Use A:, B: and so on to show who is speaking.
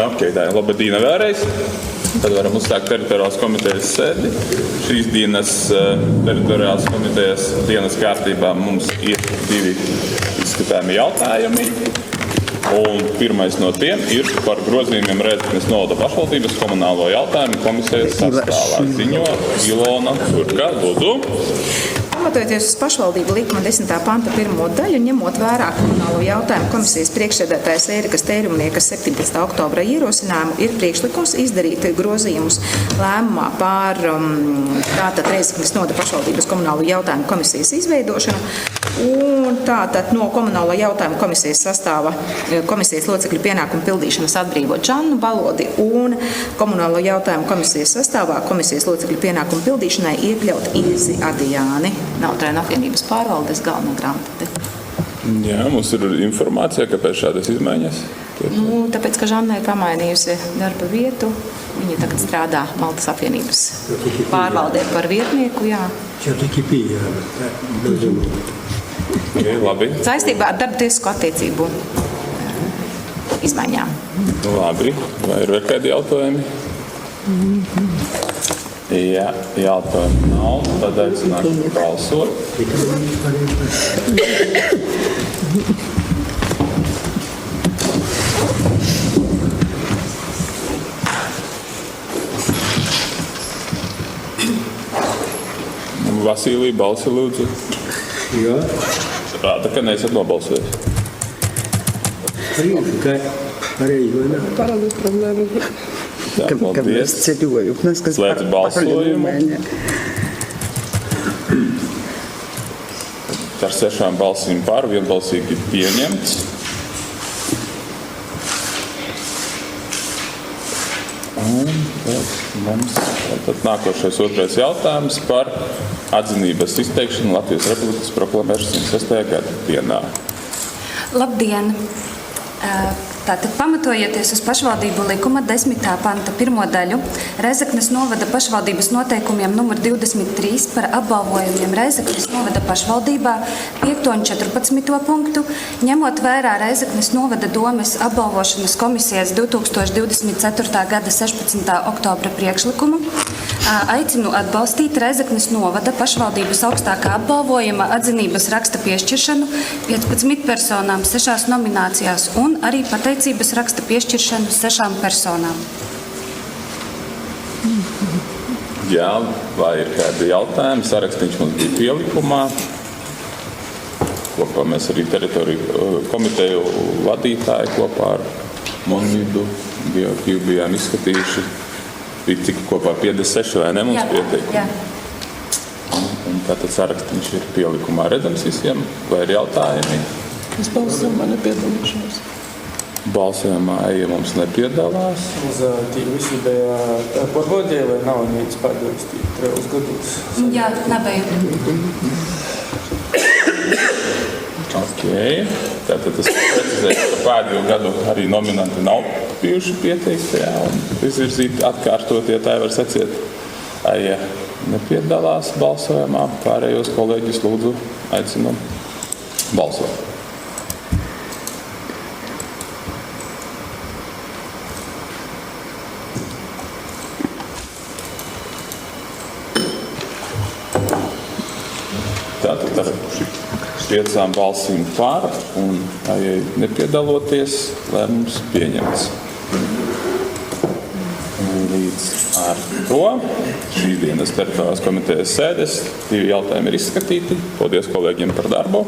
A: Ok, labdien vēlreiz. Tad varam uzsākt teritoriālās komitejas sēdi. Šīs dienas teritoriālās komitejas dienas kārtībā mums ir 2 izskatāmi jautājumi. Un pirmais no tiem ir par grozījumiem Rēzeknes novada pašvaldības komunālo jautājumu komisijas sastāvā. Ziņo Ilona Surka, lūdzu.
B: Pamatojoties uz pašvaldību likuma 10. panta 1. daļu, ņemot vērā komunālo jautājumu komisijas priekšsēdētājas Ērikas Tērumniekas 17. oktobra ierosinājumu, ir priekšlikums izdarīt grozījumus lēmumā par tātad Rēzeknes novada pašvaldības komunālo jautājumu komisijas izveidošanu. Un tātad no komunālo jautājumu komisijas sastāva komisijas locekļu pienākumu pildīšanas atbrīvot Žannu Balodi un komunālo jautājumu komisijas sastāvā komisijas locekļu pienākumu pildīšanai iekļaut Ilzi Adijāni, Nautrēnu apvienības pārvaldes galveno grāmatvedēju.
A: Jā, mums ir informācija, kāpēc šādas izmaiņas?
B: Tāpēc, ka Žanna ir pamainījusi darba vietu, viņa tagad strādā Maltas apvienības pārvaldē par vietnieku, jā.
A: Jā, labi.
B: Saistībā ar darba tiesisko attiecību izmaiņām.
A: Labi, vai ir vēl kādi jautājumi? Ja jautājumu nav, tad aicināšu balsot. Vasilija, balsi lūdzu.
C: Jā.
A: Rāda, ka neesat nobalsojis.
C: Pareizi, vai ne?
D: Parādu problēmu.
A: Tā, paldies. Slēdz balsojumu. Ar 6 balsīm par, vienbalsīgi pieņemts. Un mums tad nākošais otrais jautājums par atzinības izteikšanu Latvijas Republikas proklamēšanas 6. gada dienā.
E: Labdien! Tātad, pamatojoties uz pašvaldību likuma 10. panta 1. daļu, Rēzeknes novada pašvaldības noteikumiem nr. 23 par apbalvojumiem Rēzeknes novada pašvaldībā 5. un 14. punktu, ņemot vērā Rēzeknes novada domes apbalvošanas komisijas 2024. gada 16. oktobra priekšlikumu, aicinu atbalstīt Rēzeknes novada pašvaldības augstākā apbalvojuma atzinības raksta piešķiršanu 15 personām 6 nominācijās un arī pateicības raksta piešķiršanu 6 personām.
A: Jā, vai ir kādi jautājumi? Sarakstīns mums bija pielikumā. Kopā mēs arī teritoriju komiteju vadītāji kopā ar Monvidu bijām izskatījuši. Bija cik kopā 56 vai ne mums pieteikumi?
E: Jā.
A: Un tātad sarakstīns ir pielikumā redzams visiem. Vai ir jautājumi?
D: Es balsojumā nepiedalīšos.
A: Balsojumā Eja mums nepiedalās.
F: За tīrvisībai podvaldē vai nav nīc pārdevistī 3 gadus?
E: Jā, nebija.
A: Ok. Tātad tas precizēs, ka pēdējo gadu arī nominanti nav bijuši pieteikti, jā, un izvirzīti atkārtot, ja tā var secēt. Eja nepiedalās balsojumā. Pārējos kolēģis lūdzu aicinu balsot. Tātad ar 5 balsīm par un nepiedaloties, lēmums pieņemts. Līdz ar to šīs dienas teritoriālās komitejas sēdes 2 jautājumi ir izskatīti. Paldies kolēģiem par darbu.